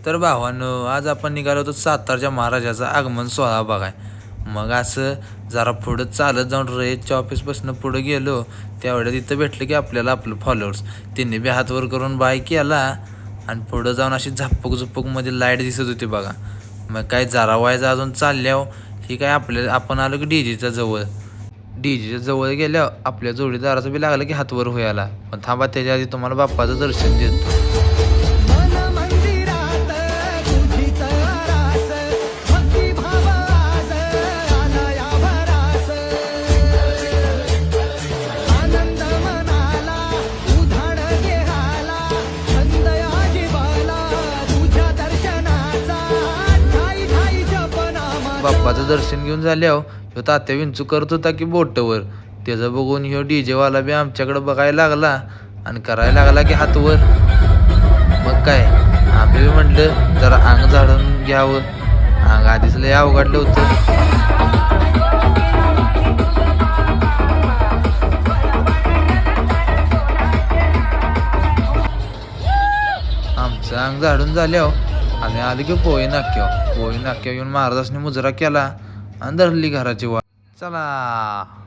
तर भावांनो, आज आपण निघालो होतो सातारच्या महाराजाचा आगमन सोहळा बघाय. मग असं जरा पुढं चालत जाऊन रयतच्या ऑफिसपासून पुढं गेलो. त्यावेळेला तिथं भेटलं की आपल्याला आपलं फॉलोअर्स. त्यांनी बी हातवर करून बाय केला आणि पुढं जाऊन अशी झप्पक लाईट दिसत होती बघा. मग काय जरा व्हायचं अजून चालल्यावर ही काय आपण आलो की डीजेच्या जवळ गेल्यावर आपल्या जोडीदाराचं बी लागलं की हातवर व्हायला. पण थांबा, त्याच्या आधी तुम्हाला बाप्पाचं दर्शन देतो. बाप्पाचं दर्शन घेऊन झाल्यावर ह्यो तात्या विंचू करत होता की बोटवर. त्याचं बघून ह्यो डीजेवाला बी आमच्याकडे बघायला लागला आणि करायला लागला की हातवर. मग काय, आम्ही म्हटलं जरा अंग झाडून घ्यावं. अंग आधीच लय अवघडलं होतं. आमचं अंग झाडून झाल्यावर आम्ही आलो की पोळी नाक्यावर येऊन महाराजांनी मुजरा केला आणि धरली घराची वाट. चला.